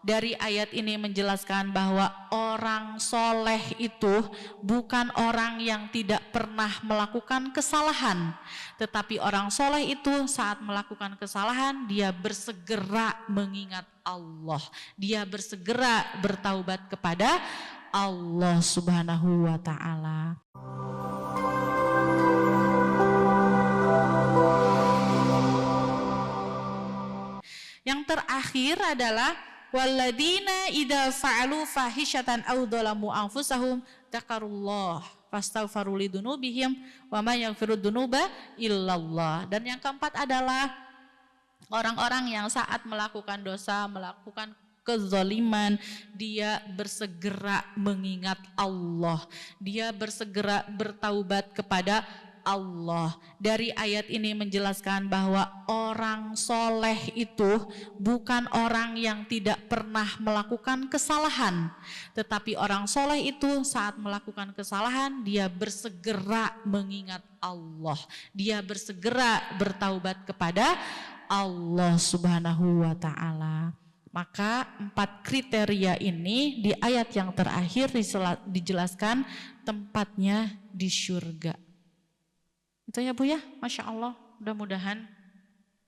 Dari ayat ini menjelaskan bahwa orang soleh itu bukan orang yang tidak pernah melakukan kesalahan, tetapi orang soleh itu saat melakukan kesalahan dia bersegera mengingat Allah, dia bersegera bertaubat kepada Allah Subhanahu wa Ta'ala. Yang terakhir adalah walladzina idza fa'alu fahishatan aw dzalamu anfusahum dzakarullah fastaghfiru lidzunubihim wa may yaghfiru dzunuba illallah. Dan yang keempat adalah orang-orang yang saat melakukan dosa, melakukan kezaliman, dia bersegera mengingat Allah, dia bersegera bertaubat kepada Allah. Dari ayat ini menjelaskan bahwa orang soleh itu bukan orang yang tidak pernah melakukan kesalahan, tetapi orang soleh itu saat melakukan kesalahan dia bersegera mengingat Allah, dia bersegera bertaubat kepada Allah Subhanahu wa Ta'ala. Maka 4 kriteria ini di ayat yang terakhir dijelaskan tempatnya di surga. Itu ya Bu ya, Masya Allah. Mudah-mudahan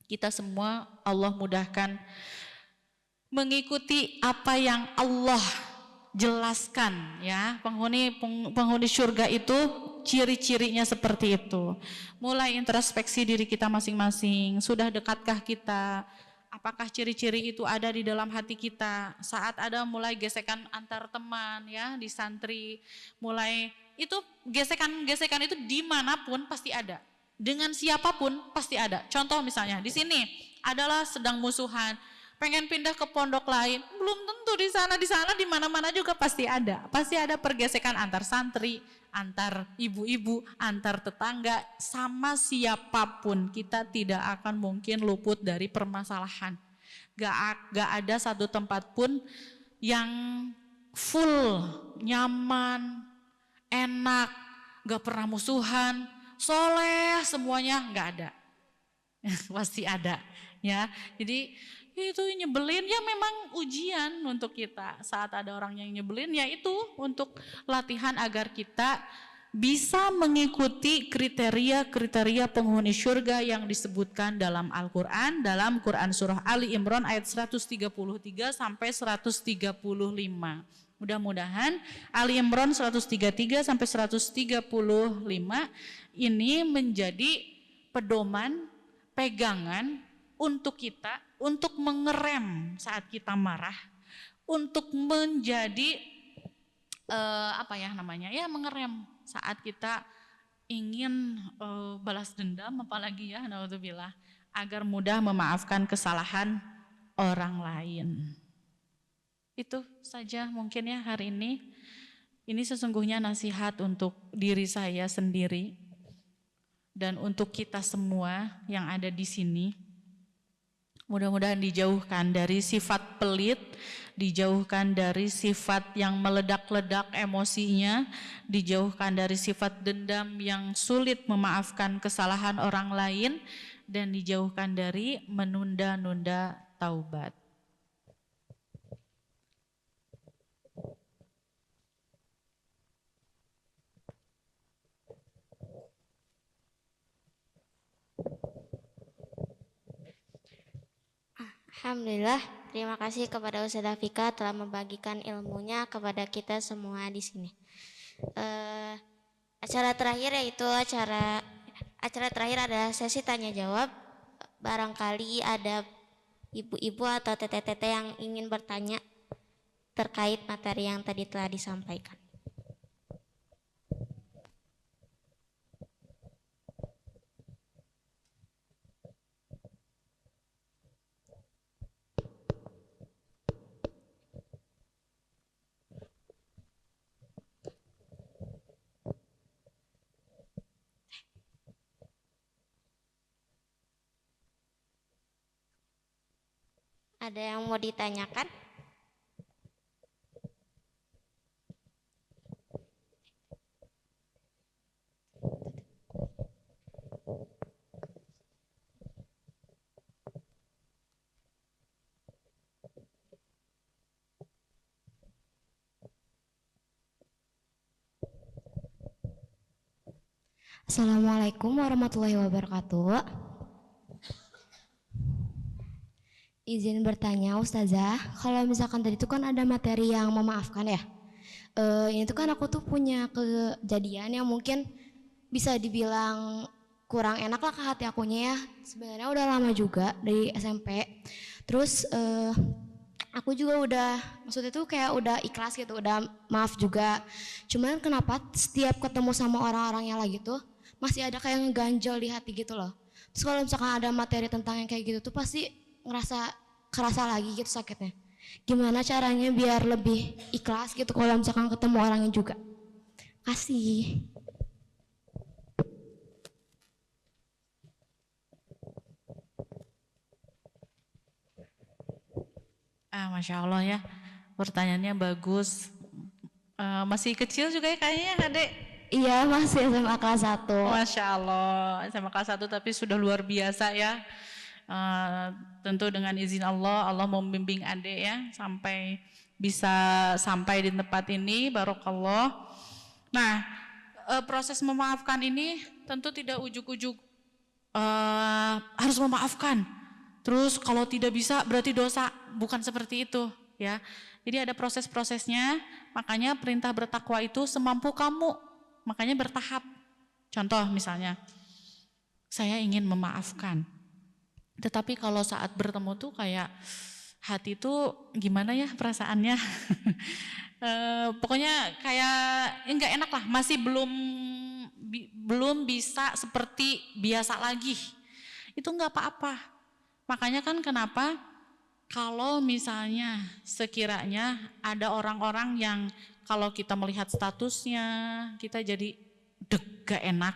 kita semua Allah mudahkan mengikuti apa yang Allah jelaskan ya. Penghuni surga itu ciri-cirinya seperti itu. Mulai introspeksi diri kita masing-masing. Sudah dekatkah kita? Apakah ciri-ciri itu ada di dalam hati kita? Saat ada mulai gesekan antar teman ya di santri, mulai itu gesekan itu dimanapun pasti ada, dengan siapapun pasti ada. Contoh misalnya di sini adalah sedang musuhan, pengen pindah ke pondok lain, belum tentu di sana di mana-mana juga pasti ada pergesekan antar santri, antar ibu-ibu, antar tetangga, sama siapapun kita tidak akan mungkin luput dari permasalahan. Gak ada satu tempat pun yang full, nyaman, enak, gak pernah musuhan, soleh semuanya, gak ada. Pasti ada ya. Jadi itu nyebelin ya, memang ujian untuk kita. Saat ada orang yang nyebelin ya itu untuk latihan agar kita bisa mengikuti kriteria-kriteria penghuni surga yang disebutkan dalam Al-Quran, dalam Quran surah Ali Imran ayat 133 sampai 135. Mudah-mudahan Ali Imran 133 sampai 135 ini menjadi pedoman, pegangan untuk kita, untuk mengerem saat kita marah, untuk menjadi mengerem saat kita ingin balas dendam, apalagi ya, naudzubillah, agar mudah memaafkan kesalahan orang lain. Itu saja mungkin ya hari ini. Ini sesungguhnya nasihat untuk diri saya sendiri dan untuk kita semua yang ada di sini. Mudah-mudahan dijauhkan dari sifat pelit, dijauhkan dari sifat yang meledak-ledak emosinya, dijauhkan dari sifat dendam yang sulit memaafkan kesalahan orang lain, dan dijauhkan dari menunda-nunda taubat. Alhamdulillah, terima kasih kepada Ustazah Fika telah membagikan ilmunya kepada kita semua di sini. Acara terakhir yaitu acara terakhir adalah sesi tanya jawab. Barangkali ada ibu-ibu atau teteh-teteh yang ingin bertanya terkait materi yang tadi telah disampaikan. Ada yang mau ditanyakan? Assalamualaikum warahmatullahi wabarakatuh. Izin bertanya Ustazah, kalau misalkan tadi itu kan ada materi yang memaafkan ya. Ini tuh kan aku tuh punya kejadian yang mungkin bisa dibilang kurang enak lah ke hati akunya ya. Sebenarnya udah lama juga dari SMP. Terus aku juga udah, maksudnya tuh kayak udah ikhlas gitu, udah maaf juga. Cuman kenapa setiap ketemu sama orang-orang yang lagi tuh masih ada kayak ngeganjel di hati gitu loh. Terus kalau misalkan ada materi tentang yang kayak gitu tuh pasti kerasa lagi gitu sakitnya. Gimana caranya biar lebih ikhlas gitu kalau misalkan ketemu orangnya juga. Kasih. Masya Allah ya, pertanyaannya bagus. Masih kecil juga ya kayaknya adek. Iya, masih SMA kelas 1. Masya Allah, SMA kelas 1 tapi sudah luar biasa ya. Tentu dengan izin Allah, Allah membimbing adek ya sampai bisa sampai di tempat ini, barokallah. Nah, proses memaafkan ini tentu tidak ujuk-ujuk harus memaafkan. Terus kalau tidak bisa berarti dosa, bukan seperti itu ya. Jadi ada proses-prosesnya, makanya perintah bertakwa itu semampu kamu, makanya bertahap. Contoh misalnya, saya ingin memaafkan, tetapi kalau saat bertemu tuh kayak hati tuh gimana ya perasaannya, pokoknya kayak enggak enak lah, masih belum bisa seperti biasa lagi, itu enggak apa-apa. Makanya kan kenapa kalau misalnya sekiranya ada orang-orang yang kalau kita melihat statusnya kita jadi gak enak,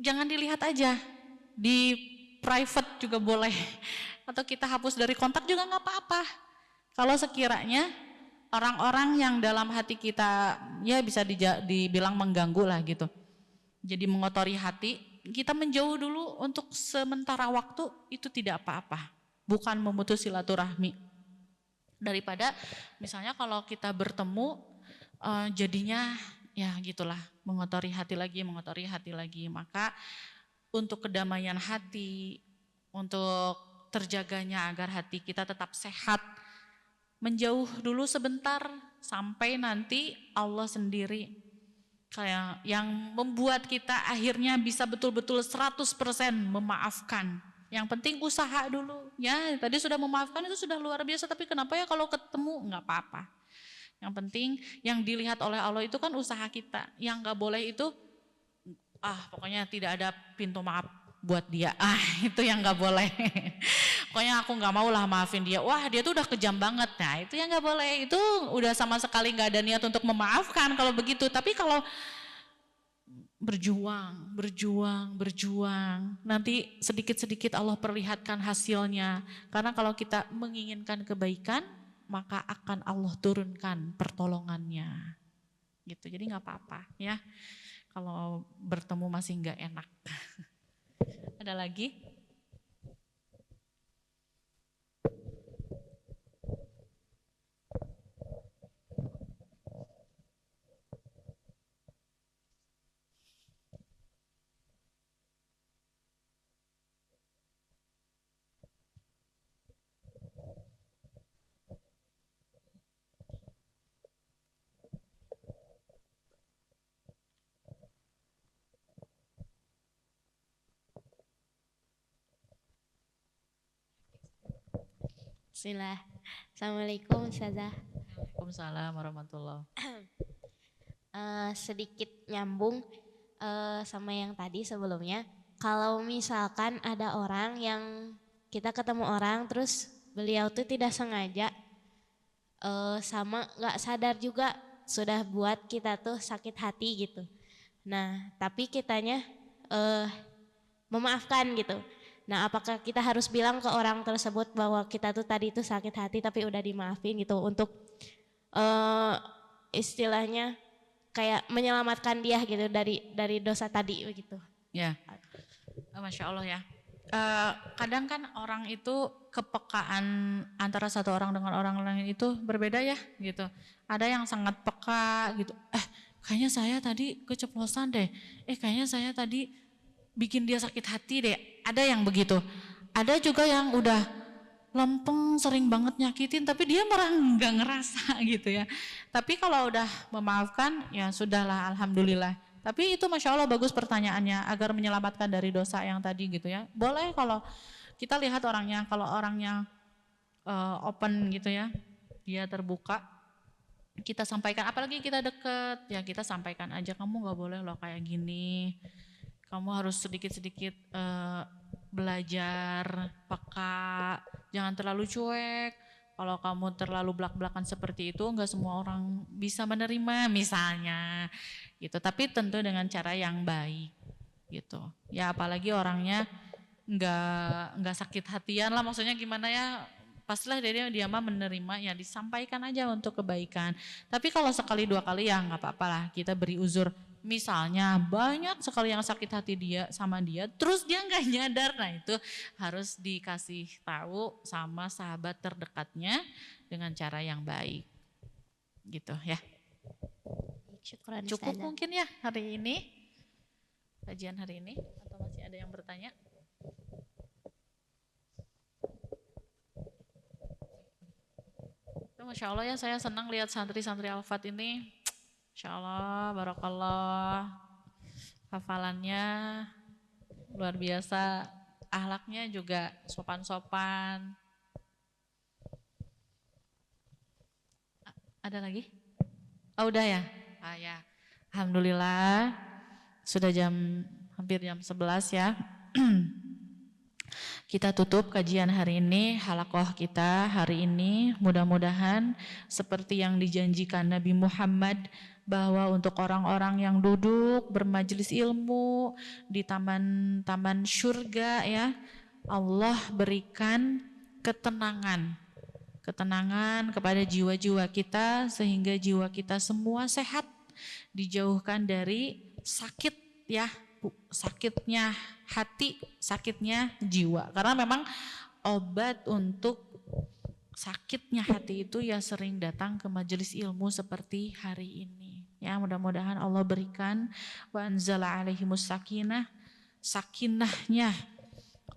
jangan dilihat aja, di private juga boleh, atau kita hapus dari kontak juga nggak apa-apa. Kalau sekiranya orang-orang yang dalam hati kita ya bisa dibilang mengganggu lah gitu, jadi mengotori hati, kita menjauh dulu untuk sementara waktu, itu tidak apa-apa, bukan memutus silaturahmi. Daripada misalnya kalau kita bertemu jadinya ya gitulah, mengotori hati lagi. Maka untuk kedamaian hati, untuk terjaganya agar hati kita tetap sehat, menjauh dulu sebentar sampai nanti Allah sendiri kayak yang membuat kita akhirnya bisa betul-betul 100% memaafkan. Yang penting usaha dulu ya, tadi sudah memaafkan itu sudah luar biasa, tapi kenapa ya kalau ketemu nggak apa-apa. Yang penting yang dilihat oleh Allah itu kan usaha kita, yang nggak boleh itu pokoknya tidak ada pintu maaf buat dia, itu yang nggak boleh. Pokoknya aku nggak mau lah maafin dia, wah dia tuh udah kejam banget, nah itu yang nggak boleh, itu udah sama sekali nggak ada niat untuk memaafkan kalau begitu. Tapi kalau berjuang, nanti sedikit-sedikit Allah perlihatkan hasilnya. Karena kalau kita menginginkan kebaikan, maka akan Allah turunkan pertolongannya. Gitu, jadi nggak apa-apa ya. Kalau bertemu masih nggak enak. Ada lagi? Bismillah. Assalamualaikum Ustazah. Waalaikumsalam warahmatullahi. Sedikit nyambung sama yang tadi sebelumnya. Kalau misalkan ada orang yang kita ketemu orang terus beliau tuh tidak sengaja sama nggak sadar juga sudah buat kita tuh sakit hati gitu. Nah tapi kitanya memaafkan gitu. Nah apakah kita harus bilang ke orang tersebut bahwa kita tuh tadi tuh sakit hati tapi udah dimaafin gitu untuk istilahnya kayak menyelamatkan dia gitu dari dosa tadi begitu. Ya, Masya Allah ya. Kadang kan orang itu kepekaan antara satu orang dengan orang lain itu berbeda ya gitu. Ada yang sangat peka gitu. kayaknya saya tadi keceplosan deh, kayaknya saya tadi bikin dia sakit hati deh. Ada yang begitu. Ada juga yang udah lempeng, sering banget nyakitin, tapi dia malah nggak ngerasa gitu ya. Tapi kalau udah memaafkan, ya sudahlah, alhamdulillah. Tapi itu Masya Allah bagus pertanyaannya, agar menyelamatkan dari dosa yang tadi gitu ya. Boleh kalau kita lihat orangnya, kalau orangnya open gitu ya, dia terbuka, kita sampaikan, apalagi kita deket, ya kita sampaikan aja, kamu nggak boleh loh kayak gini, kamu harus sedikit-sedikit belajar, peka, jangan terlalu cuek. Kalau kamu terlalu belak-belakan seperti itu, nggak semua orang bisa menerima misalnya, gitu. Tapi tentu dengan cara yang baik, gitu. Ya apalagi orangnya nggak sakit hatian lah, maksudnya gimana ya? Pastilah dia mah menerima, ya disampaikan aja untuk kebaikan. Tapi kalau sekali dua kali ya nggak apa-apa lah, kita beri uzur. Misalnya banyak sekali yang sakit hati dia sama dia, terus dia nggak nyadar, nah itu harus dikasih tahu sama sahabat terdekatnya dengan cara yang baik, gitu ya. Syukran Cukup Ustazah. mungkin ya hari ini, kajian hari ini, atau masih ada yang bertanya? Masya Allah ya, saya senang lihat santri-santri Al-Fat ini. Masya Allah, barakallah. Hafalannya luar biasa, akhlaknya juga sopan-sopan. Ada lagi? Oh udah ya? Ah ya, alhamdulillah sudah hampir jam 11 ya. Kita tutup kajian hari ini, halaqah kita hari ini, mudah-mudahan seperti yang dijanjikan Nabi Muhammad, bahwa untuk orang-orang yang duduk bermajelis ilmu di taman-taman surga ya, Allah berikan ketenangan kepada jiwa-jiwa kita, sehingga jiwa kita semua sehat, dijauhkan dari sakit ya, sakitnya hati, sakitnya jiwa. Karena memang obat untuk sakitnya hati itu ya sering datang ke majelis ilmu seperti hari ini. Ya mudah-mudahan Allah berikan wa anzala alaihimus sakinah, sakinahnya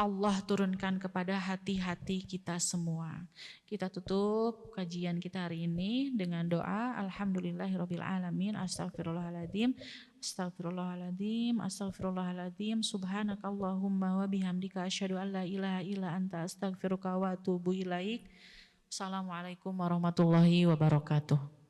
Allah turunkan kepada hati-hati kita semua. Kita tutup kajian kita hari ini dengan doa alhamdulillahirabbil alamin, astaghfirullahaladzim, astaghfirullahaladzim, astaghfirullahaladzim, subhanakallahumma wa bihamdika asyhadu an la ilaha illa anta astaghfiruka wa atubu ilaik. Assalamualaikum warahmatullahi wabarakatuh.